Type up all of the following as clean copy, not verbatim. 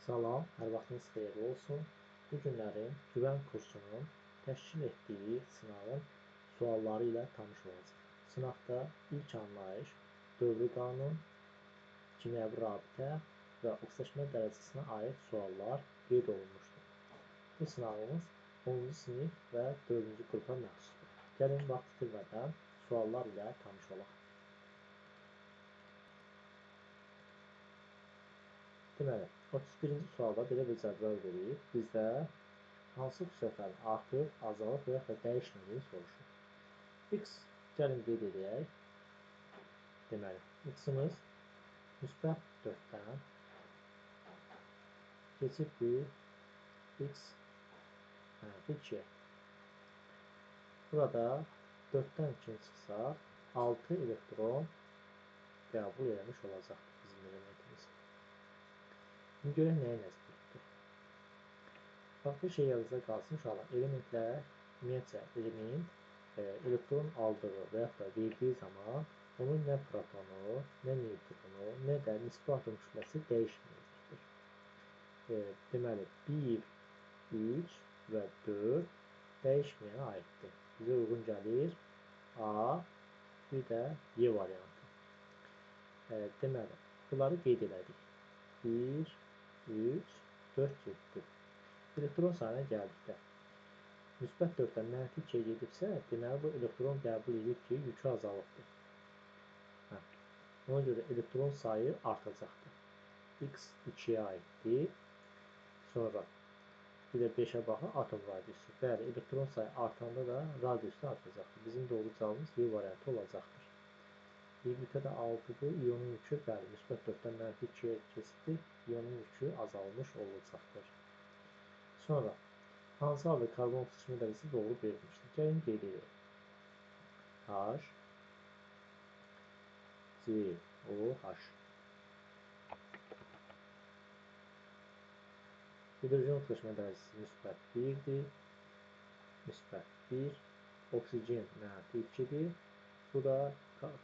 Salam, hər vaxtınız xeyirli olsun. Bu günlərin güvən kursunun təşkil etdiyi sınavın sualları ilə tanış olacaq. Sınavda ilk anlayış, dövrü qanun, kimyəvi rabitə və oxşarlaşma dərəcəsinə aid suallar qeyd olunmuşdur. Bu sınavımız 10-cu sinif və 4-cü qrupa məxsusdur. Gəlin vaxt itirmədən suallar ilə tanış olaq. Deməli, 31-ci sualda belə bir cədvəl verir. Bizdə hansı xüsusiyyətlərin artıq, azalıb və yaxud da dəyişmədiyi soruşur. X gəlin qeyd edək. Deməli, X-imiz müsbət 4-dən keçibdir X mənfi 2-yə. Burada 4-dən 2 çıxsa 6 elektron qəbul eləmiş olacaqdır bizim elementimiz. Şimdi görək nəyə nəzərdə tutulur. Bax, bir şey yadınızda qalsın uşaqlar. Elementlər, ümumiyyətcə, element elektron aldığı və yaxud da verdiyi zaman onun nə protonu, nə neytronu, nə də nisbi atom kütləsi dəyişməyəcəkdir. Deməli, 1, 3 və 4 dəyişməyənə aiddir. Bizə uyğun gəlir A, bir də Y variantı. Deməli, bunları qeyd elədik. 1, 3, 4, 7. Elektron sayına gəldikdə, müsbət 4-dən mənfi 2-yə gedibsə, deməli bu elektron qəbul edib ki, yükü azalıbdır. Ona görə elektron sayı artacaqdır. X 2-yə aiddir. Sonra bir də 5-ə baxın, atom radiusu. Bəli, elektron sayı artanda da radiusu da artacaqdır. Bizim doğru cavabımız Y variantı olacaqdır. Y-də 6-dır, iyonun yükü, bəli, müsbət 4-dən mənfi 2-yə keçibdir, iyonun yükü azalmış olacaqdır. Sonra, hansı halda karbon oksijeni dərəcəsi doğru verilmişdir? Gəlin qeyd edək. H, C, O, H. Hidrojen oksijeni dərəcəsi müsbət 1-dir, müsbət 1, oksigen mənfi 2-dir. Bu da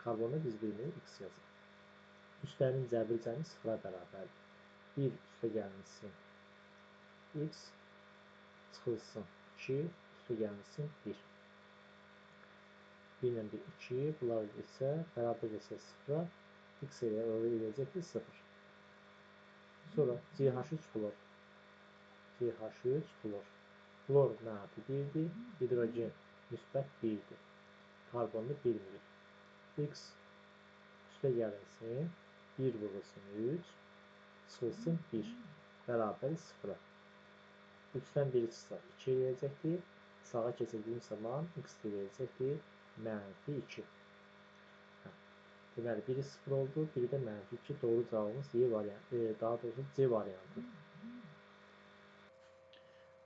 karbonda biz bilmirik, X yazır. Üstlərin cəbri cəmi 0-a bərabərdir. 1 üstə gəlinsin X, çıxılsın 2, üstə gəlinsin 1. 1 ilə 1, 2, bunlar isə bərabər isə 0-a, X ilə eləyəcəkdir 0. Sonra CH3 flor. CH3 flor. Flor mənfi 1-dir, hidrogen müsbət 1-dir. Karbonda bilmirik. X üstə gəlinsin, 1 vurulsun 3, çıxılsın 1, bərabər 0-a. 3-dən 1 çıxsa 2 eləyəcəkdir, sağa keçirdiyim zaman X eləyəcəkdir mənfi 2. Deməli, biri 0 oldu, biri də mənfi 2. Doğru cavabımız Y variantı, daha doğrusu C variantıdır.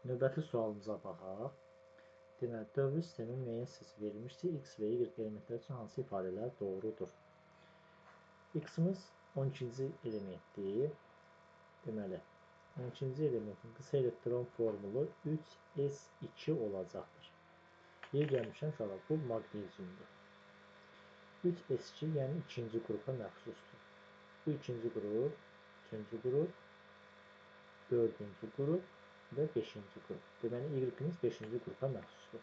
Növbəti sualımıza baxaq. Deməli, dövrü sistemin müəyyən hissəsi verilmişdir. X və Y elementlər üçün hansı ifadələr doğrudur? X-imiz 12-ci elementdir. Deməli, 12-ci elementin qısa elektron formulu 3s2 olacaqdır. Yer gəlmişəm uşaqlar, bu maqneziumdur. 3s2, yəni ikinci qrupa məxsusdur. Bu ikinci qrup, üçüncü qrup, dördüncü qrup və 5-ci qrup. Deməli, Y-imiz 5-ci qrupa məxsusdur.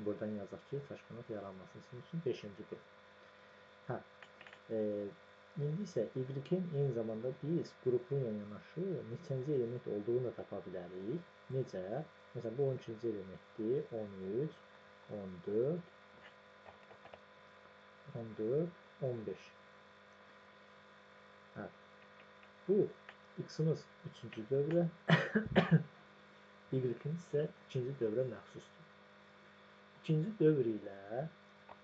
Buradan yazaq ki, çaşqınlıq yaranmasın. Sizin üçün 5-ci qrup. İndi isə Y-in eyni zamanda biz qrupun yanaşı neçənci element olduğunu da tapa bilərik. Necə? Məsələn, bu 12-ci elementdir. 13, 14, 14, 15. Bu X-imiz 3-cü dövrə, Y-in isə 2-ci dövrə məxsusdur. 2-ci dövr ilə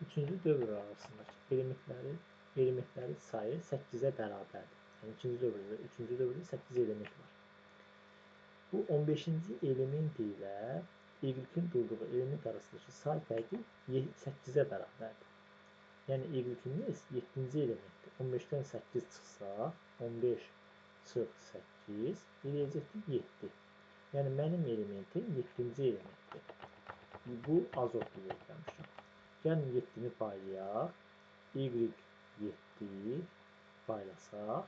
3-cü dövr arasındakı elementlərin sayı 8-ə bərabərdir. Yəni, 2-ci dövr ilə 3-cü dövrdə 8 element var. Bu 15-ci element ilə Y-in durduğu element arasındakı say fərqi 8-ə bərabərdir. Yəni, Y-imiz 7-ci elementdir. 15-dən 8 çıxsa, 15 çıx 8 eləyəcəkdir 7. Yəni, mənim elementim 7-ci elementdir. Bu azotlu verilmişdir. Gəlin 7-ni paylayaq. Y 7 paylasaq,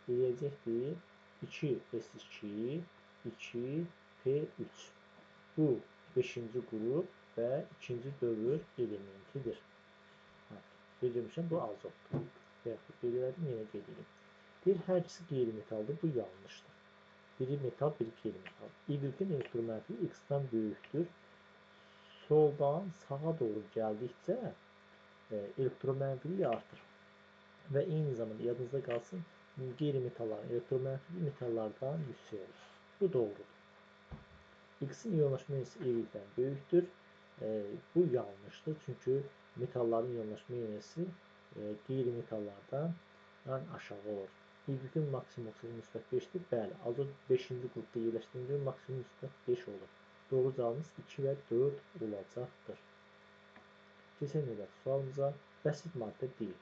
eləyəcəkdir 2s2, 2p3. Bu 5-ci qrup və 2-ci dövr elementidir. Qeyd etmişəm, bu azotdur. Yaxud qeyd elədim, yenə qeyd edeyim. Deyir, hər ikisi qeyri-metaldır, bu yanlışdır. Biri metal, biri qeyri-metal. Y-in elektromənfili x-dan böyükdür. Soldan sağa doğru gəldikcə elektromənfili artır. Və eyni zamanda yadınızda qalsın, qeyri-metalların elektromənfili metallardan yüksək olur. Bu doğrudur. X-in iyonlaşma enerjisi Y-dən böyükdür. Bu yanlışdır, çünki metalların iyonlaşma enerjisi qeyri-metallardan aşağı olur. Y-in maksimum oksijen müsbət 5-dir. Bəli, azot 5-ci qrupda yerləşdirildiyi maksimum müsbət 5 olur. Doğru cavabımız 2 və 4 olacaqdır. Keçək növbəti sualımıza. Bəsit maddə deyil.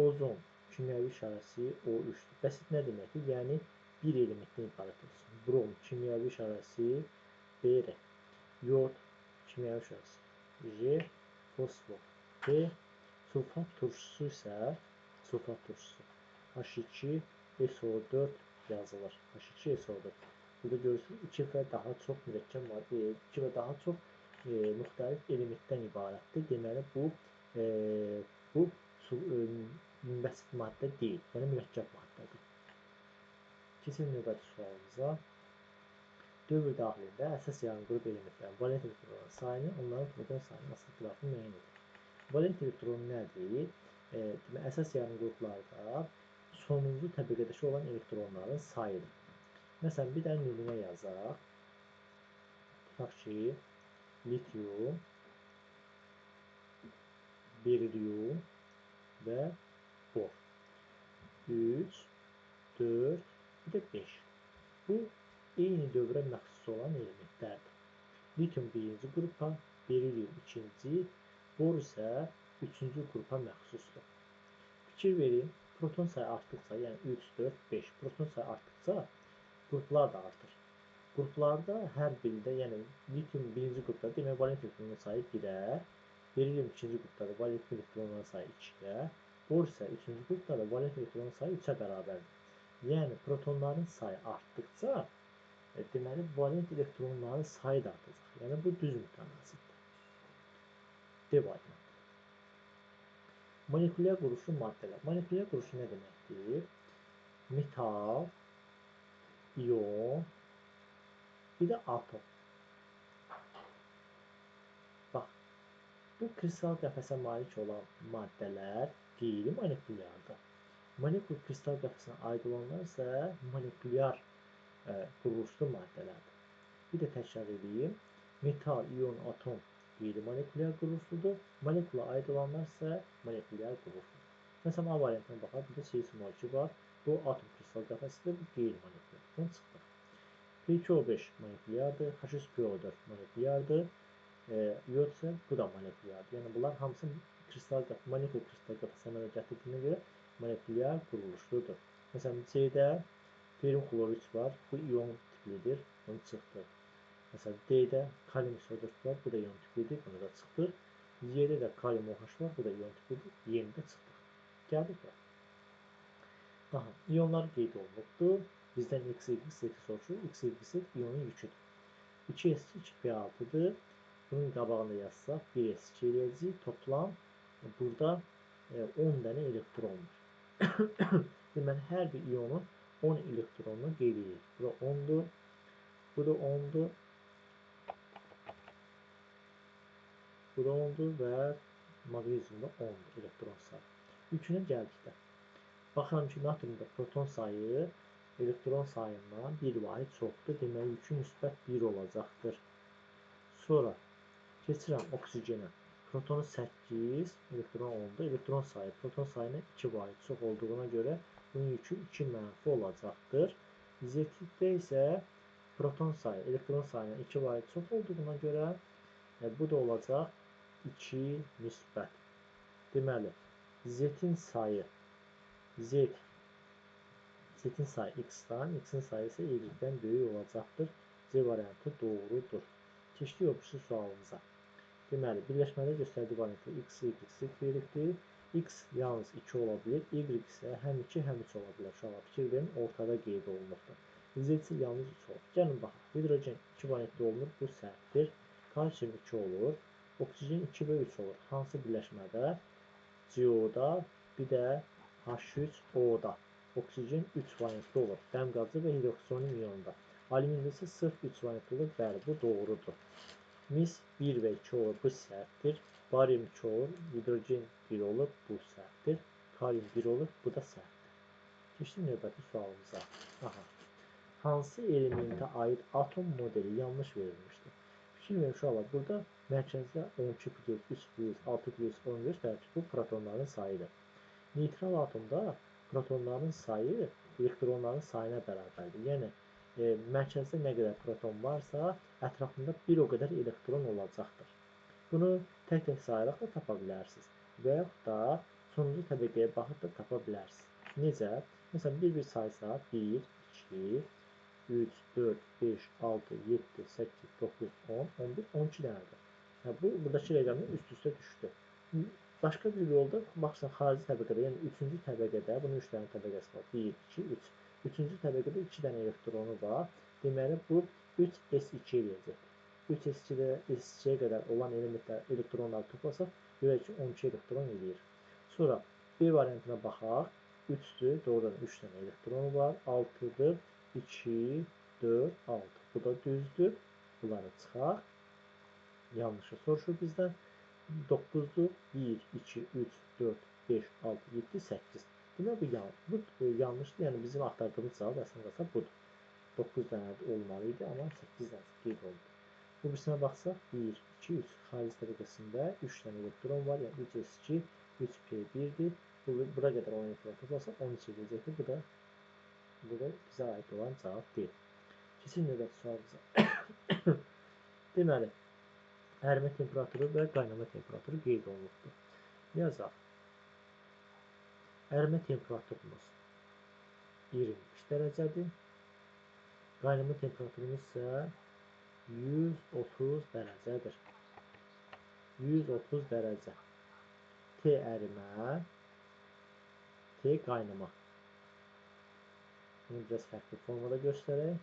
Ozon kimyəvi işarəsi O3-dür. Bəsit nə deməkdir? Yəni, bir elementdən ibarət olsun. Brom kimyəvi işarəsi Br, yod kimyəvi işarəsi J, fosfor P, sulfat turşusu isə H2SO4 yazılır. H2SO4. Burada görürsünüz 2 və daha çox mürəkkəb maddə, 2 və daha çox müxtəlif elementdən ibarətdir. Deməli, bu bəsit maddə deyil, yəni mürəkkəb maddədir. Keçək növbəti sualımıza. Dövr daxilində əsas yarımqrup elementlərin valent elektronların sayını, onların proton sayının asıl qrafını müəyyən edir. Valent elektron nədir? Əsas yarımqruplarda sonuncu təbəqədəki olan elektronların sayıdır. Məsələn, bir dənə nümunə yazaq. Tutaq ki, litium, berilyum və bor. 3, 4, bir də 5. Bu, eyni dövrə məxsus olan elementlərdir. Litium 1-ci qrupa, berilyum 2-ci, bor isə 3-cü qrupa məxsusdur. Fikir verin, proton sayı artdıqca, yəni 3, 4, 5, proton sayı artdıqca qruplar da artır. Qruplarda hər birində, yəni litium 1-ci qrupda demək valent elektronların sayı 1-ə, berilyum 2-ci qrupda da valent elektronların sayı 2-ə, bor isə 3-cü qrupda da valent elektronların sayı 3-ə bərabərdir. Yəni protonların sayı artdıqca, deməli valent elektronların sayı da artacaq. Yəni bu düz mütənasibdir. D variantı. Molekulyar quruluşlu maddələr. Molekulyar quruluşu nə deməkdir? Metal, iyon, bir də atom. Bax, bu kristal qəfəsə malik olan maddələr qeyri-molekulyardır. Molekul kristal qəfəsinə aid olanlar isə molekulyar quruluşlu maddələrdir. Bir də təkrar edeyim. Metal, iyon, atom qeyri-molekulyar quruluşludur. Molekula aid olanlar isə molekulyar quruluşludur. Məsələn, A variantına baxaq. Burada CH2 var. Bu atom kristal qəfəsidir. Bu qeyri-molekulyardan çıxdır. P2O5 molekulyardır. H2PO4 molekulyardır. Yod isə bu da molekulyardır. Yəni, bunlar hamısı molekul kristal qəfəsi əmələ gətirdiyinə görə molekulyar quruluşludur. Məsələn, C-də ferin xlorür var. Bu iyon tiplidir. Onu çıxdır. Məsələn, D-də kalium SO4 var, bu da iyon tiplidir, bunu da çıxdır. Y-də də kalium OH var, bu da iyon tiplidir, Y-ni də çıxdır. Gəldik var. Aha, iyonlar qeyd olunubdur. Bizdən X-Y-Z soruşur. X-Y-Z iyonun yüküdür. 2S2, 2P6-dır. Bunun qabağında yazsaq, 1S2 eləyəcək. Toplam burada 10 dənə elektron var. Deməli, hər bir iyonun 10 elektronunu qeyd edirik. Bu da 10-dur, bu da 10-dur. Bu da 10-dur və maqneziumda 10-dur elektron sayı. Yükünə gəldikdə, baxıram ki, natriumda proton sayı elektron sayından 1 vahid çoxdur. Deməli, yükü müsbət 1 olacaqdır. Sonra keçirəm oksigenə. Protonu 8, elektron 10-dur. Elektron sayı proton sayına 2 vahid çox olduğuna görə bunun yükü 2 mənfi olacaqdır. Z-də isə proton sayı elektron sayına 2 vahid çox olduğuna görə bu da olacaq 2 müsbət. Deməli, Z-in sayı X-dan, X-in sayı isə Y-dən böyük olacaqdır. C variantı doğrudur. Keçdik öbürsü sualımıza. Deməli, birləşmədə göstərdiyi variantı X, Y, Z verilibdir. X yalnız 2 ola bilir, Y isə həm 2, həm 3 ola bilər. Uşaqlar fikir verin, ortada qeyd olunubdur. Z isə yalnız 3 olur. Gəlin baxaq. Hidrogen 2 valentli olunur, bu səhvdir. Kalsium 2 olur. Oksigen 2 və 3 olur. Hansı birləşmədə? CO-da, bir də H3O-da. Oksigen 3 valentli olur. Dəm qazı və hidroksiyonun iyonunda. Alümində isə sırf 3 valentli olur. Bəli, bu doğrudur. Mis 1 və 2 olur, bu səhvdir. Barium 2 olur, hidrogen 1 olur, bu səhvdir. Kalium 1 olur, bu da səhvdir. Keçdik növbəti sualımıza. Aha. Hansı elementə aid atom modeli yanlış verilmişdir? Fikir verin uşaqlar, burada mərkəzdə 12 plus, 3 plus, 6 plus, 10 göstərir ki, bu protonların sayıdır. Neytral atomda protonların sayı elektronların sayına bərabərdir. Yəni, mərkəzdə nə qədər proton varsa, ətrafında bir o qədər elektron olacaqdır. Bunu tək-tək sayaraq da tapa bilərsiniz. Və yaxud da sonuncu təbəqəyə baxıb da tapa bilərsiniz. Necə? Məsələn, bir saysa 1, 2, 3, 4, 5, 6, 7, 8, 9, 10, 11, 12 dənədir. Buradakı rəqəmlər üst-üstə düşdü. Başqa bir yolda, baxırsan, xarici təbəqədə, yəni 3-cü təbəqədə, bunun 3 dənə təbəqəsi var. 1, 2, 3. 3-cü təbəqədə 2 dənə elektronu var. Deməli, bu 3s2 eləyəcək. 3s2-də s2-yə qədər olan elektronları toplasaq, görək ki, 12 elektron eləyir. Sonra B variantına baxaq. 3-dür, doğrudan 3 dənə elektronu var. 6-dır, 2, 4, 6. Bu da düzdür. Bunları çıxaq. Yanlışı soruşur bizdən. 9-dur, 1, 2, 3, 4, 5, 6, 7, 8. Demək, bu yanlışdır. Yəni, bizim axtardığımız cavab əslində qalsa budur. 9 dənə olmalı idi, amma 8 dənə qeyd olundu. Bu birisinə baxsaq, 1, 2, 3. Xarici təbəqəsində 3 dənə elektron var. Yəni, 3s2, 3p1-dir. Bura qədər 10 elektron toplasaq, 13 edəcəkdir. Bu da bizə aid olan cavab deyil. Keçin növbəti sualımıza. Deməli, ərimə temperaturu və qaynama temperaturu qeyd olunubdur. Yazaq. Ərimə temperaturumuz 25 dərəcədir. Qaynama temperaturumuz isə 130 dərəcədir. 130 dərəcə. T ərimə, T qaynama. Bunu biraz fərqli formada göstərək.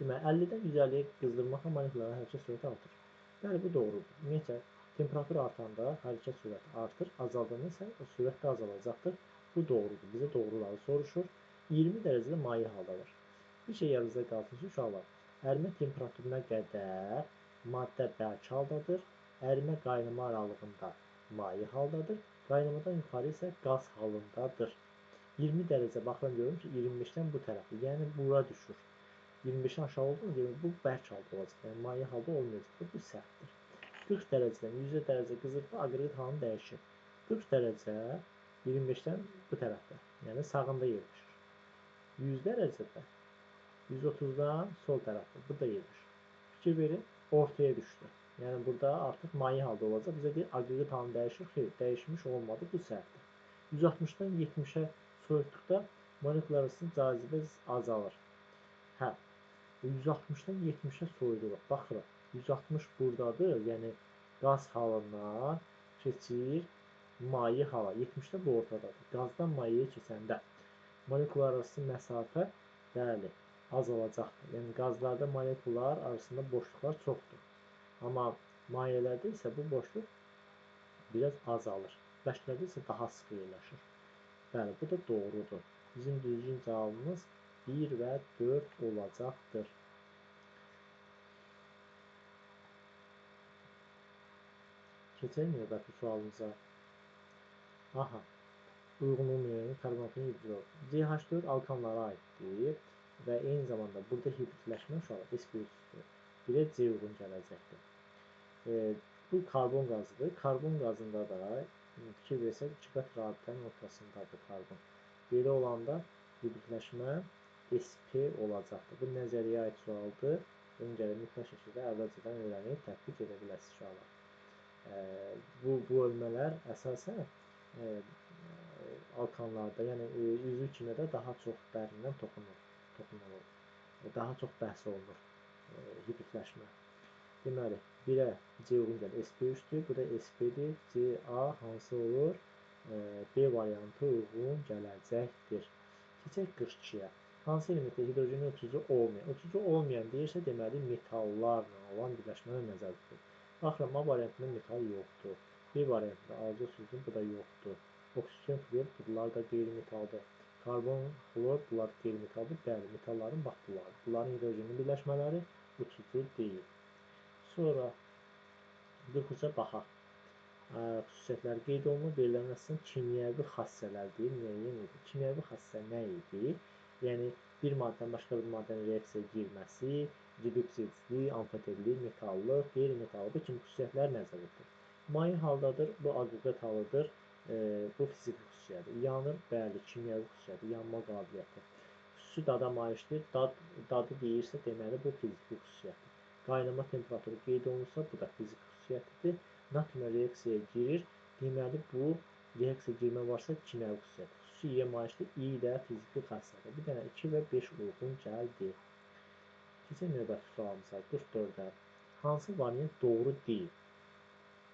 Deməli, 50-dən 150-yə qızdırmaqla moleküllərin hərəkət sürəti artır. Bəli, bu doğrudur. Ümumiyyətlə, temperatur artanda hərəkət sürəti artır, azaldanda isə sürət də azalacaqdır. Bu doğrudur. Bizə doğruları soruşur. 20 dərəcədə maye haldadır. Bir şey yadınızda qalsın ki, uşaqlar, ərimə temperaturuna qədər maddə bərk haldadır, ərimə qaynama aralığında maye haldadır, qaynamadan yuxarı isə qaz halındadır. 20 dərəcə baxıram görürüm ki, 25-dən bu tərəfdir, yəni bura düşür. 25-dən aşağı olduğunu demək, bu bərk halda olacaq, yəni maye halda olmayacaq, bu səhvdir. 40 dərəcədən 100 dərəcə qızırda aqreqat halını dəyişir. 40 dərəcə 25-dən bu tərəfdə, yəni sağında yerləşir. 100 dərəcədə 130-dan sol tərəfdə, burada yerləşir. Fikir verin, ortaya düşdü. Yəni burada artıq maye halda olacaq. Bizə deyir, aqreqat halını dəyişir. Xeyr, dəyişmiş olmadı, bu səhvdir. 160-dan 70-ə soyutduqda moleküllər arasında cazibə azalır. Hə, 160-dan 70-ə soyuduruq. Baxırıq, 160 buradadır, yəni qaz halından keçir maye hala. 70-də bu ortadadır. Qazdan mayeye keçəndə moleküllər arası məsafə, bəli, azalacaqdır. Yəni qazlarda moleküllər arasında boşluqlar çoxdur. Amma mayelərdə isə bu boşluq biraz azalır. Bərklərdə isə daha sıx yerləşir. Bəli, bu da doğrudur. Bizim düzgün cavabımız 1 və 4 olacaqdır. Keçək növbəti sualımıza. Aha, uyğunluğun müəyyəni karbonatın hidrol. CH4 alkanlara aiddir və eyni zamanda burada hibridləşmə uşağı S+-dir. 1-ə C uyğun gələcəkdir. Bu karbon qazıdır. Karbon qazında da fikir versək, 2 qat rabitənin ortasındadır karbon. Belə olanda hibridləşmə SP olacaqdır. Bu nəzəriyyə aid sualdır. Bunun gəlib mütləq şəkildə əvvəlcədən öyrənib tətbiq edə bilərsiniz uşaqlar. Bu bölmələr əsasən alkanlarda, yəni üzvü kimyada daha çox dərindən toxunulur. Daha çox bəhs olunur hibridləşmə. Deməli, 1-ə C uyğun gəlir. SP3-dür. Bu da SP-dir. CA hansı olur? B variantı uyğun gələcəkdir. Keçək 42-yə. Hansı elementdə hidrojenin ötürücü olmayan? Ötürücü olmayan deyirsə, deməli metallarla olan birləşmələr nəzərdə tutulur. Baxıram, A variantında metal yoxdur. B variantında azot sülfür, bu da yoxdur. Oksigen, flor, bunlar da qeyri-metaldır. Karbon, flor, bunlar qeyri-metaldır. Bəli, metalların bax bunlar. Bunların hidrojenin birləşmələri ötürücü deyil. Sonra 43-ə baxaq. Xüsusiyyətləri qeyd olunur. Verilən əslində kimyəvi xassələr deyil, müəyyən edir. Kimyəvi xassə nə idi? Yəni, bir maddənin başqa bir maddənin reaksiyaya girməsi, reduksiyacılık, amfiterlik, metallıq, qeyri-metallıq kimi xüsusiyyətlər nəzərdə tutulur. Maye haldadır, bu aqreqat halıdır, bu fiziki xüsusiyyətdir. Yanır, bəli, kimyəvi xüsusiyyətdir, yanma qabiliyyəti. Xüsusi dada malikdir, dadı deyirsə, deməli, bu fiziki xüsusiyyətdir. Qaynama temperaturu qeyd olunursa, bu da fiziki xüsusiyyətidir. Natriumla reaksiyaya girir, deməli, bu reaksiya girmə varsa kimyəvi xüsusiyyətdir. Xüsusi Y malikdir, I də fiziki xassədir. Bir dənə 2 və 5 uyğun gəldi. Keçək növbəti sualımıza, 44-ə. Hansı variant doğru deyil?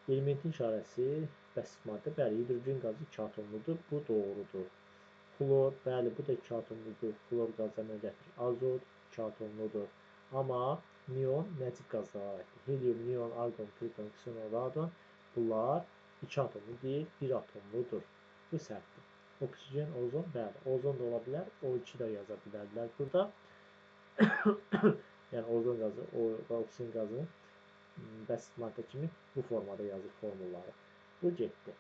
Elementin işarəsi bəsit maddə, bəli, hidrogen qazı 2 atomludur, bu doğrudur. Flor, bəli, bu da 2 atomludur, flor qazına nə gətirir? Azot 2 atomludur. Amma neon nəcib qazlara aiddir. Helium, neon, argon, plüton, ksenon, radon bunlar 2 atomlu deyil, 1 atomludur. Bu səhvdir. Oksigen, ozon, bəli, ozon da ola bilər, O2 də yaza bilərdilər burada. Yəni ozon qazı, oksigen qazını bəsit maddə kimi bu formada yazır formulları. Bu getdi.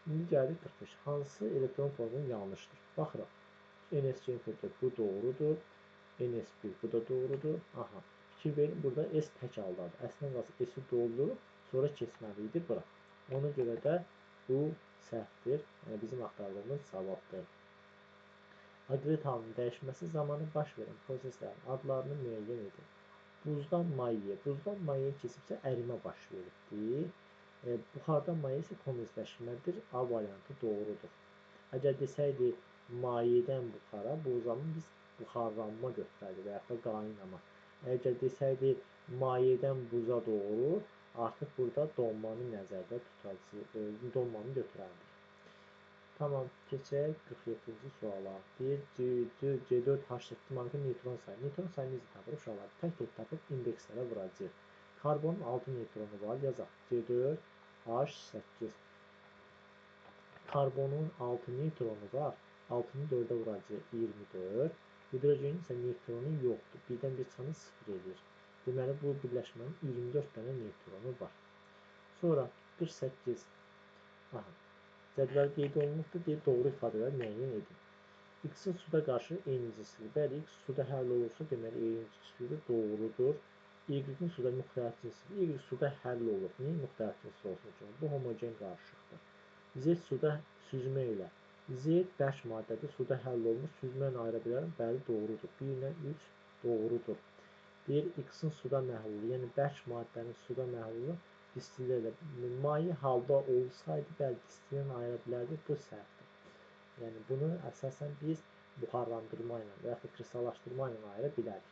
İndi gəldik 45. Hansı elektron formunun yanlışdır? Baxırıq. NS-4, bu doğrudur. NS1, bu da doğrudur. Aha. Fikir verin, burada S tək haldadır. Əslində qalsa S-i doldurub, sonra keçməli idi bura. Ona görə də bu səhvdir. Yəni, bizim axtardığımız cavabdır. Aqreqat halının dəyişməsi zamanı baş verən proseslərin adlarını müəyyən edin. Buzdan mayaya keçibsə ərimə baş veribdir. Buxardan mayaya isə kondensləşmədir. A variantı doğrudur. Əgər desəydi mayədən buxara, bu zaman biz buxarlanma götürərdik və yaxud da qaynama. Əgər desəydi mayədən buza doğru, artıq burada donmanı nəzərdə tutacaq, donmanı götürərdik. Tamam, keçək 47-ci suala. Deyir, C4H8 marka neytron sayı. Neytron sayını necə tapır uşaqlar? Tək-tək tapıb indekslərə vuracaq. Karbonun 6 neytronu var, yazaq. C4H8. Karbonun 6 neytronu var. 6-nı 4-ə vuracaq 24. Hidrogenin isə neytronu yoxdur. Birdən bir çıxanı 0 edir. Deməli, bu birləşmənin 24 dənə neytronu var. Sonra 48. Aha. Cədvəl qeyd olunubdur, deyir, doğru ifadələr müəyyən edin. X-in suda qarşı eyni cinslidir. Bəli, X suda həll olursa, deməli, eyni cinslidir, doğrudur. Y-in suda müxtəlif cinslidir. Y suda həll olur. Niyə müxtəlif cinsli olsun ki? Bu homogen qarışıqdır. Z suda süzmə ilə. Z bərk maddədir, suda həll olunur. Süzmə ilə ayıra bilərəm. Bəli, doğrudur. 1 ilə 3 doğrudur. Deyir, X-in suda məhlulu, yəni bərk maddənin suda məhlulu distillə ilə. Maye halda olsaydı, bəli, distillə ayıra bilərdik. Bu səhvdir. Yəni, bunu əsasən biz buxarlandırma ilə və yaxud da kristallaşdırma ilə ayıra bilərik.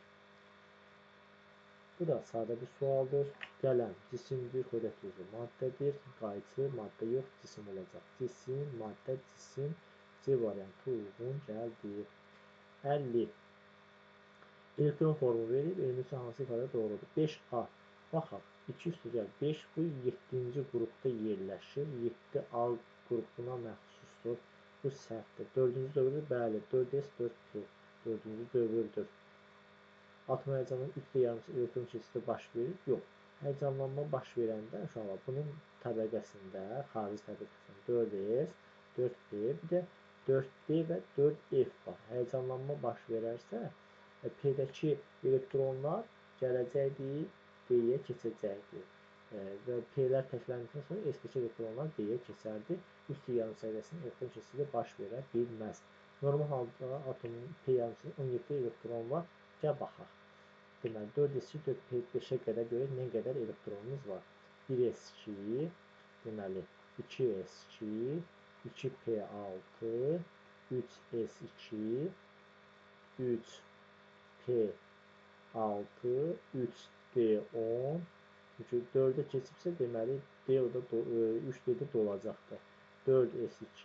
Bu da sadə bir sualdır. Gələn cisimdir, xörək tuzu maddədir. Qayçı maddə yox, cisim olacaq. Cisim, maddə, cisim. C variantı uyğun gəldi. 50. Elektron formu verib, elementin hansı ifadə doğrudur? 5A. Baxaq, 2 üstəgəl 5 bu 7-ci qrupda yerləşir. 7A qrupuna məxsusdur. Bu səhvdir. 4-cü dövrdür, bəli, 4S, 4P. 4-cü dövrdür. Atom həyəcanının ilk yarımçı elektron keçidi baş verir? Yox. Həyəcanlanma baş verəndə uşaqlar bunun təbəqəsində, xarici təbəqəsində 4S, 4P, bir də 4D və 4F var. Həyəcanlanma baş verərsə, P-dəki elektronlar gələcəkdi, D-yə keçəcəkdi. Və P-lər təkləndikdən sonra S-dəki elektronlar D-yə keçərdi. Üst yarım səviyyəsinin elektron keçidi baş verə bilməz. Normal halda atomun P yarımçısında 17 elektron var. Gəl baxaq. Deməli, 4S2, 4P5-ə qədər görək nə qədər elektronumuz var. 1S2, deməli, 2S2, 2P6, 3S2, 3P6, 3D10, Çünki 4-ə keçibsə, deməli, D o da 3D-də dolacaqdır. 4S2,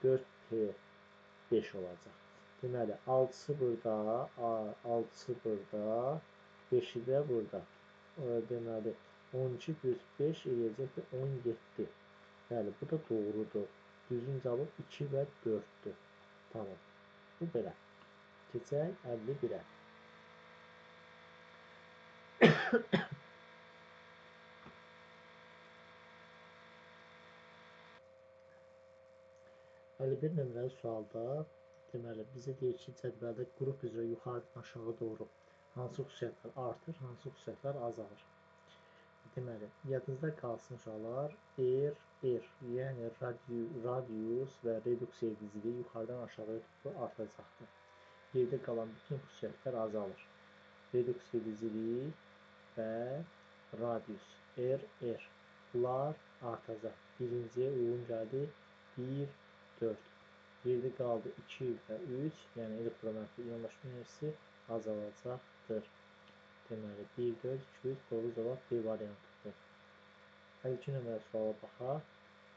4P5 olacaq. Deməli, 6-sı burada, 6-sı burada, 5-i də burada. Deməli, 12 plus 5 eləyəcəkdir 17. Bəli, bu da doğrudur. Düzgün cavab 2 və 4-dür. Tamam. Bu belə. Keçək 51-ə. Bir nömrəli sualda deməli, bizə deyir ki, cədvəldə qrup üzrə yuxarıdan aşağı doğru hansı xüsusiyyətlər artır, hansı xüsusiyyətlər azalır. Deməli, yadınızda qalsın uşaqlar, yəni radius və reduksiya ediciliyi yuxarıdan aşağıya doğru artacaqdır. Yerdə qalan bütün xüsusiyyətlər azalır. Reduksiya ediciliyi və radius, bunlar artacaq. Birinciyə uyğun gəldi 1, 4. Yerdə qaldı 2 və 3, yəni elektronmənfi ionlaşma enerjisi azalacaqdır. Deməli, 1, 4, 2, 3 doğru cavab B variantıdır. 52 nömrəli suala baxaq.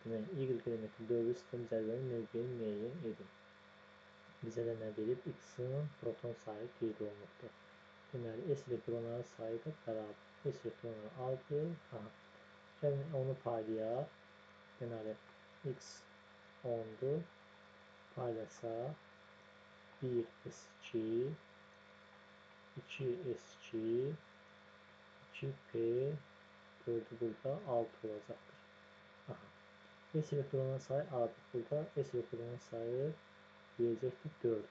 Deməli, Y elementin dövrü sistem cədvəlinin mövqeyini müəyyən edin. Bizə də nə verib? X-in proton sayı qeyd olunubdur. Deməli, S elektronların sayı da bərabər. S elektronları 6. Gəlin onu paylayaq. Deməli, X 10-dur. Paylasaq 1S2, 2S2, 2P, 4'ü burada 6 olacaqdır. S elektronun sayı A'dır. Burada S elektronun sayı deyəcəkdir 4.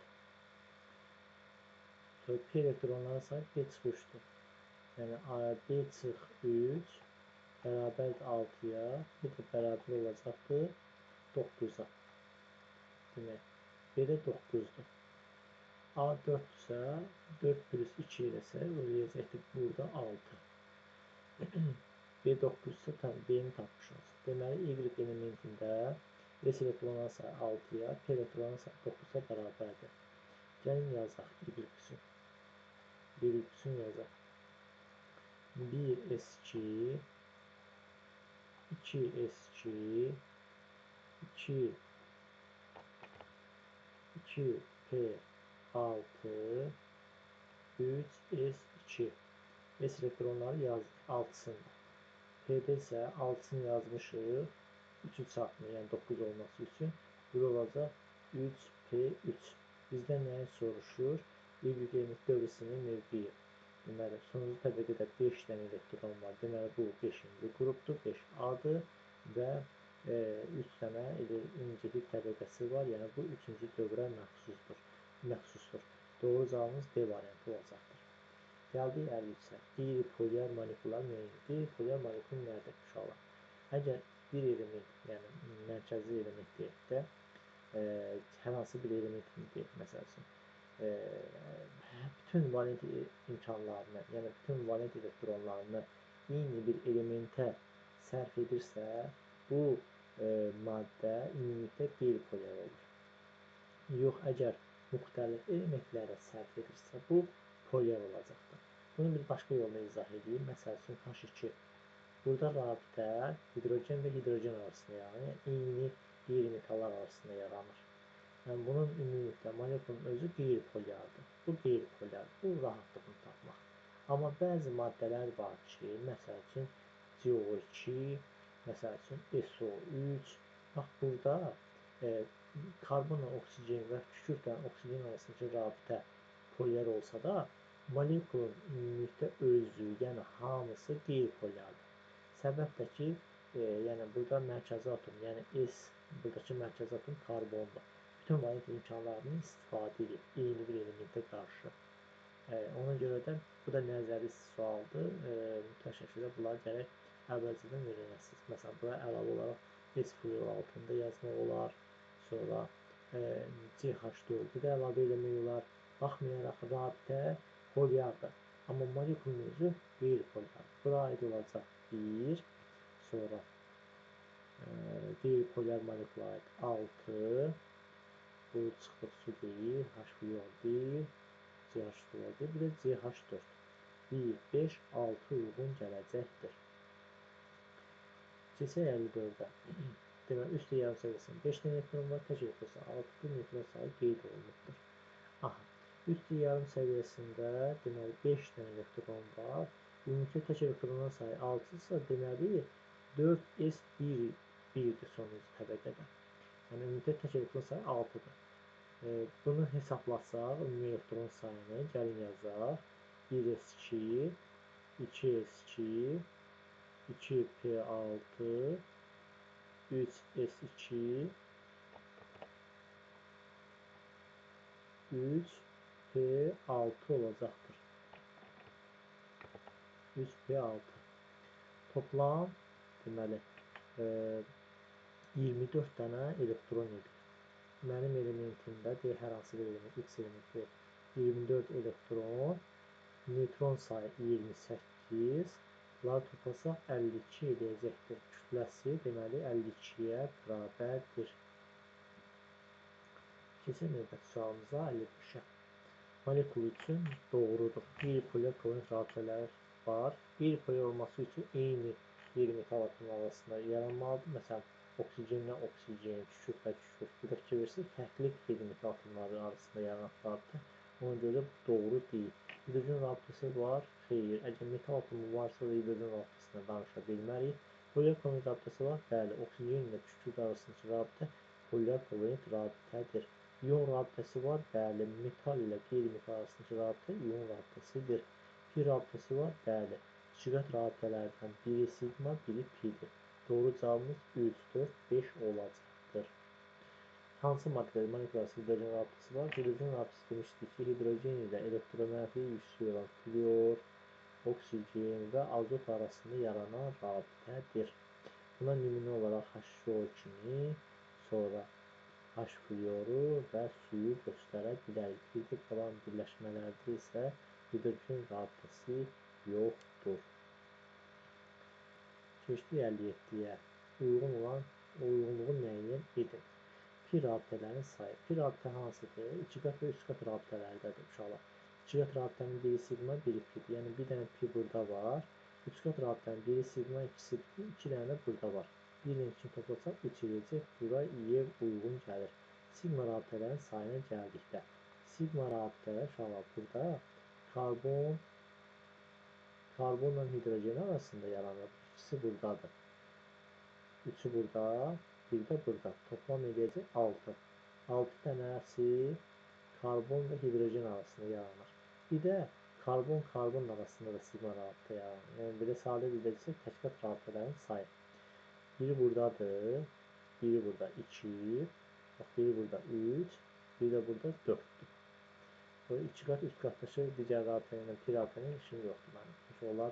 Sonra P elektronların sayı B çıx 3'dür. Yəni B çıx 3 bərabərdir 6-ya, bir də bərabər olacaqdır 9-a. Demək, B də 9-dur. A 4-dürsə, 4 plus 2 eləsə, eləyəcəkdir burada 6. B 9-dürsə, B-ni tapmış olsun. Deməli, Y elementində S elektronların sayı 6-ya, P elektronların sayı 9-a bərabərdir. Gəlin yazaq Y üçün. Y üçün yazaq. 1S2, 2S2, 2P6, 3S2. S elektronları yazdık 6'sında. P'də isə 6'sını yazmışıq 3'ü çarpmır, yəni 9 olması üçün. Bu olacaq 3P3. Bizdən nəyi soruşur? Y element dövrəsinin mövqeyi. Deməli, sonuncu təbəqədə 5 dənə elektron var. Deməli, bu 5-ci qrupdur, 5A'dır və 3 dənə incəlik təbəqəsi var. Yəni, bu 3-cü dövrə məxsusdur. Doğru cavabımız D variantı olacaqdır. Gəldik 53-ə. Qeyri-polyar molekular müəyyən. Qeyri-polyar molekul nədir uşaqlar? Əgər bir element, yəni mərkəzi element deyək də, hər hansı bir elementin deyək, məsəl üçün, bütün valent imkanlarını, yəni bütün valent elektronlarını eyni bir elementə sərf edirsə, bu maddə ümumilikdə qeyri-polyar olur. Yox, əgər müxtəlif elementlərə sərf edirsə, bu polyar olacaqdır. Bunu bir başqa yolla izah edeyim. Məsəl üçün, H2. Burada rabitə hidrogen və hidrogen arasında yaranır. Yəni, eyni qeyri-metallar arasında yaranır. Yəni, bunun ümumilikdə molekulun özü qeyri-polyardır. Bu qeyri-polyardır. Bu rahatlıqını tapmaq. Amma bəzi maddələr var ki, məsəl üçün, CO2, məsəl üçün, SO3. Bax, burada karbonla oksigen və kükürdlə oksigen arasındakı rabitə polyar olsa da, molekulun ümumilikdə özü, yəni hamısı qeyri-polyardır. Səbəb də ki, yəni burada mərkəzi atom, yəni S, buradakı mərkəzi atom karbondur. Bütün valent imkanlarını istifadə edir, eyni bir elementə qarşı. Ona görə də bu da nəzəri sualdır. Mütləq şəkildə bunları gərək əvvəlcədən öyrənəsiniz. Məsələn, bura əlavə olaraq S fluor altında yazmaq olar. Sonra CH4 bu da əlavə eləmək olar. Baxmayaraq rabitə polyardır. Amma molekulun özü qeyri-polyardır. Bura aid olacaq 1. Sonra qeyri-polyar molekula aid 6. Bu çıxdıq su deyil. H fluor deyil. CH fluor deyil. Bir də CH4. 1, 5, 6 uyğun gələcəkdir. Keçək 54-ə. Deməli, üstü yarım səviyyəsində 5 dənə elektron var, tək elektron 6 neytron sayı qeyd olunubdur. Aha, üstü yarım səviyyəsində deməli 5 dənə elektron var. Ümumi tək elektronun sayı 6-dırsa, deməli 4s1-dir sonuncu təbəqədə. Yəni ümumi tək elektron sayı 6-dır. Bunu hesablasaq, ümumi elektron sayını gəlin yazaq. 1s2, 2s2, 2p6, 3s2, 3p6 olacaqdır. 3p6. Toplam deməli 24 dənə elektron edir. Mənim elementimdə deyək, hər hansı bir element, x elementi 24 elektron, neytron sayı 28, bunları toplasaq 52 edəcəkdir. Kütləsi deməli 52-yə bərabərdir. Keçək növbəti sualımıza 55-ə. Molekul üçün doğrudur. Qeyri-polymer kovalent rabitələr var. Qeyri-polymer olması üçün eyni qeyri-metal atomları arasında yaranmalıdır. Məsələn, oksigenlə oksigen, kükürdlə kükürd. Bir də fikir verirsək, fərqli qeyri-metal atomları arasında yaranıblardır. Ona görə doğru deyil. Hidrogen rabitəsi var, xeyr. Əgər metal atomu varsa da hidrogen rabitəsindən danışa bilmərik. Polymer kovalent rabitəsi var, bəli. Oksigen ilə kükürd arasındakı rabitə polymer kovalent rabitədir. İyon rabitəsi var, bəli. Metal ilə qeyri-metal arasındakı rabitə iyon rabitəsidir. Pi rabitəsi var, bəli. İkiqat rabitələrdən biri sigma, biri pidir. Doğru cavabımız 3, 4, 5 olacaqdır. Hansı maddədə molekulyar hidrogen rabitəsi var? Hidrogen rabitəsi demişdik ki, hidrogen ilə elektromənfi yüksək olan fluor, oksigen və azot arasında yaranan rabitədir. Buna nümunə olaraq H2O kimi, sonra H fluoru və suyu göstərə bilərik. Bir də qalan birləşmələrdə isə hidrogen rabitəsi yoxdur. Keçdik 57-yə. Uyğunluğu müəyyən edin. Pi rabitələrin sayı. Pi rabitə hansıdır? 2 qat və 3 qat rabitələrdədir uşaqlar. 2 qat rabitənin biri sigma, biri pidir. Yəni bir dənə pi burada var. 3 qat rabitənin biri sigma, ikisi pi, 2 dənə də burada var. 1 ilə 2 toplasaq 3 edəcək. Bura Y uyğun gəlir. Sigma rabitələrin sayına gəldikdə. Sigma rabitələr uşaqlar burada karbonla hidrogen arasında yaranır. İkisi buradadır. 3'ü burada, bir də burada. Toplam edəcək 6. 6 dənəsi karbon və hidrogen arasında yaranır. Bir də karbon arasında da sigma rabitə yaranır. Yəni belə sadə dildə desək, təkqat rabitələrin sayı. Biri buradadır, biri burada 2, biri burada 3, biri də burada 4'dür. Böyle 2 qat, 3 qatlaşır, digər rabitə ilə pi rabitənin işim yoxdur mənim. Çünki onlar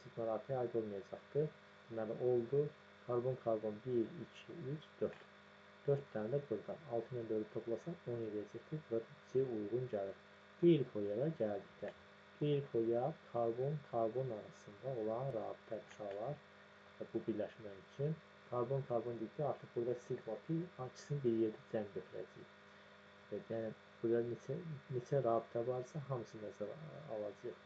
sigma rabitəyə aid olmayacaqdır. Deməli oldu. Karbon 1, 2, 3, 4. 4 tane de burada. 6 ilə 4'ü toplasaq 10 edəcəkdir. Burada C uyğun gəlir. Qeyri-polyara gəldikdə. Qeyri-polyar karbon arasında olan rabitə uşaqlar bu birləşmə üçün. Karbon dedikdə artıq burada sigma pi ikisini bir yerdə cəm götürəcəyik. Yəni burada neçə rabitə varsa hamısını nəzərə alacağıq.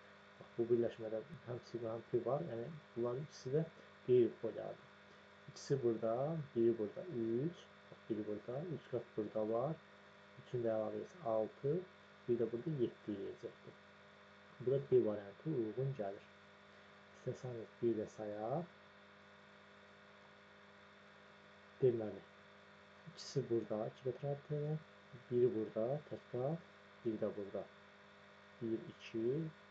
Bu birləşmədə həm sigma həm pi var. Yəni bunların ikisi də qeyri-polyardır. İkisi burada, biri burada 3, biri burada, 3 qat burada var. 3'ün də əlavə etsə 6, bir də burada 7 eləyəcəkdir. Burada D variantı uyğun gəlir. İstəsəniz bir də sayaq. Deməli, ikisi burada, 2 qat rabitələr, biri burada, tək qat, biri də burada. 1, 2,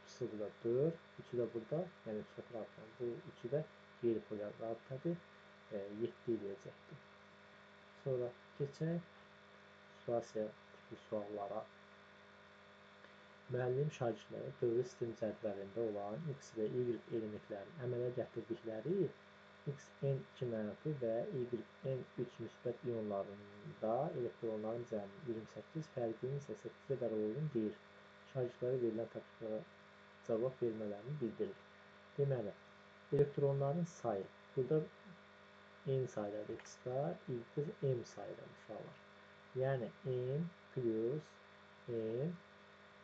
ikisi burada 4, 3'ü də burada, yəni 3 qat rabitələr. Bu 3'ü də qeyri-polyar rabitədir. 7 eləyəcəkdir. Sonra keçək situasiya tipli suallara. Müəllim şagirdlərə dövri sistem cədvəlində olan X və Y elementlərin əmələ gətirdikləri Xn2 mənfi və Yn3 müsbət iyonlarında elektronların cəmi 28, fərqinin isə 8 qədər olduğunu deyir. Şagirdlərə verilən tapşırıqlara cavab vermələrini bildirir. Deməli, elektronların sayı. Burada N sayıdadır X-da, Y-də M sayıdadır uşaqlar. Yəni M plus M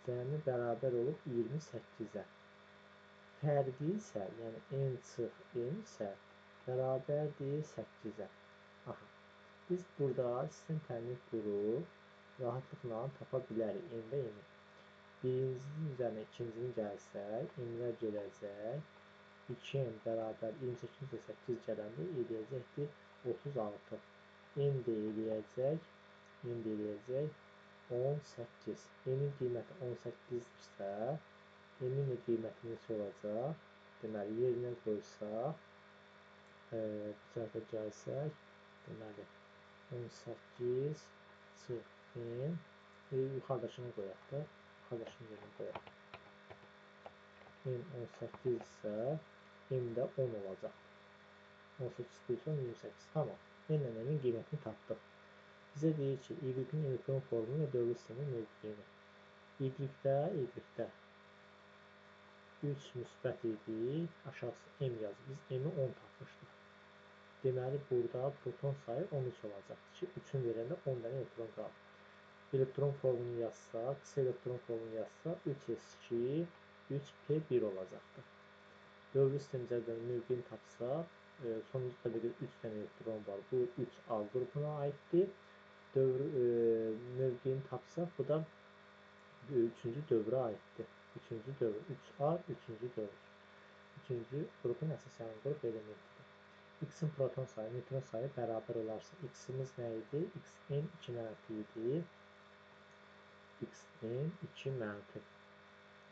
cəmi bərabər olub 28-ə. Fərqi isə, yəni n çıx m isə bərabərdir 8-ə. Aha. Biz burada sistem təmin qurub rahatlıqla tapa bilərik n və m-i. Birincinin üzərinə ikincini gəlsək, m-lər gələcək. 2n bərabər 28-8 gələndə eləyəcəkdir 36. N də eləyəcək 18. N-in qiyməti 18-dirsə, M-in də qiyməti neçə olacaq? Deməli, yerinə qoysaq, bu tərəfə gəlsək, deməli, 18 çıx N, yuxarıdakını qoyaq da, yuxarıdakını yerinə qoyaq. N 18 isə, M də 10 olacaq. 18 plus 10, 28. Tamam. N ilə M-in qiymətini tapdıq. Bizə deyir ki, Y-in elektron formu və dövrü sistemin mövqeyini. Y-də 3 müsbət idi, aşağısı M yazır. Biz M-i 10 tapmışdıq. Deməli, burada proton sayı 13 olacaqdır ki, 3-ün verəndə 10 dənə elektron qalır. Elektron formunu yazsaq, qısa elektron formunu yazsaq, 3s2, 3p1 olacaqdır. Dövrü sistem cədvəlinin mövqeyini tapsaq, sonuncu təbəqədə 3 dənə elektron var. Bu 3A qrupuna aiddir. Mövqeyini tapsaq, bu da 3-cü dövrə aiddir. 3-cü dövr, 3A, 3-cü dövr. 3-cü qrupun əsas yanı qrup elementidir. X-in proton sayı, neytron sayı bərabər olarsa, X-imiz nə idi? X-in 2 mənfi idi. X-in 2 mənfi.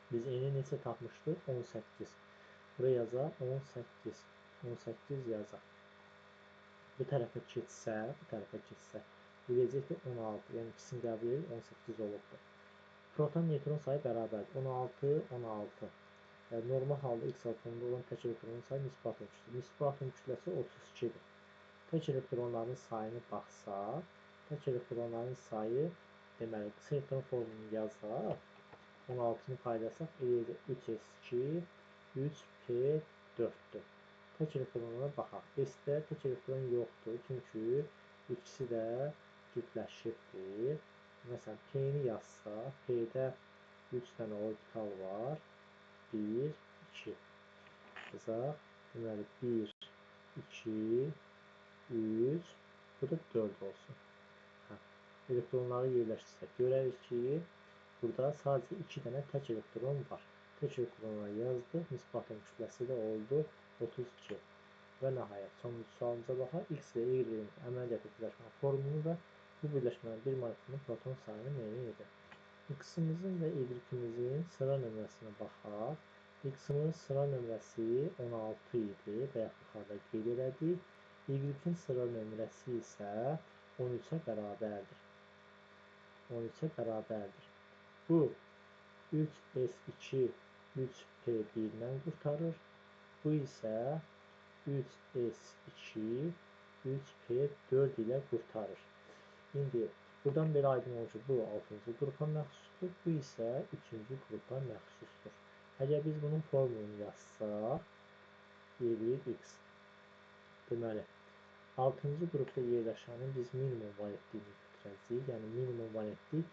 Biz N-i neçə tapmışdıq? 18. Buraya yazaq, 18. 18 yazaq. Bu tərəfə keçsə, eləyəcəkdir 16. Yəni ikisini qəbul edir, 18 olubdur. Proton neytron sayı bərabərdir. 16, 16. Normal halda X atomunda olan tək elektronun sayı nisbi atom kütləsi. Nisbi atom kütləsi 32-dir. Tək elektronların sayını baxsaq, tək elektronların sayı, deməli, qısa elektron formunu yazaq, 16-nı paylasaq, eləyəcək 3s2, 3p4-dür. Tək elektronlara baxaq. S-də tək elektron yoxdur, çünki ikisi də cütləşibdir. Məsələn, P-ni yazsaq, P-də 3 dənə orbital var. 1, 2. Yazaq. Deməli, 1, 2, 3. Bu da 4 olsun. Elektronları yerləşdirsək, görərik ki, burada sadəcə 2 dənə tək elektron var. Tək elektronları yazdıq. Nisbi atom kütləsi də oldu 32. Və nəhayət, sonuncu sualımıza baxaq. X və Y-in əməliyyatı birləşmənin formunu və bu birləşmənin bir molekulunun proton sayını müəyyən edir. X-imizin və Y-imizin sıra nömrəsinə baxaq. X-imizin sıra nömrəsi 16 idi, bayaq yuxarıda qeyd elədik. Y-in sıra nömrəsi isə 13-ə bərabərdir. 13-ə bərabərdir. Bu 3s2, 3p1-dən qurtarır. Bu isə 3s2, 3p4 ilə qurtarır. İndi buradan belə aydın olur ki, bu 6-cı qrupa məxsusdur, bu isə 3-cü qrupa məxsusdur. Əgər biz bunun formulunu yazsaq, Y(x). Deməli, 6-cı qrupda yerləşənin biz minimum valentliyini götürəcəyik, yəni minimum valentlik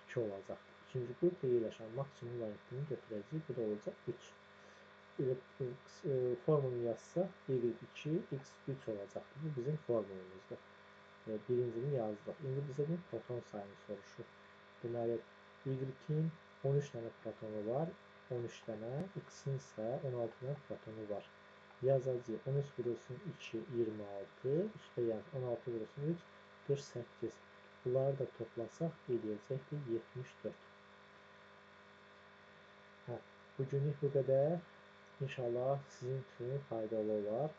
2 olacaqdır. 3-cü qrupda yerləşən maksimum valentliyini götürəcəyik, bu da olacaq 3. Formulunu yazsaq, Y2, X3 olacaqdır. Bu bizim formulumuzdur. Birincini yazdıq. İndi bizə bir proton sayını soruşur. Deməli, Y-in 13 dənə protonu var, 13 dənə, X-in isə 16 dənə protonu var. Yazacağıq, 13 vurulsun 2, 26, üstə yəni 16 vurulsun 3, 48. Bunları da toplasaq, eləyəcəkdir 74. Bugünlük bu qədər. İnşallah sizin üçün faydalı olar.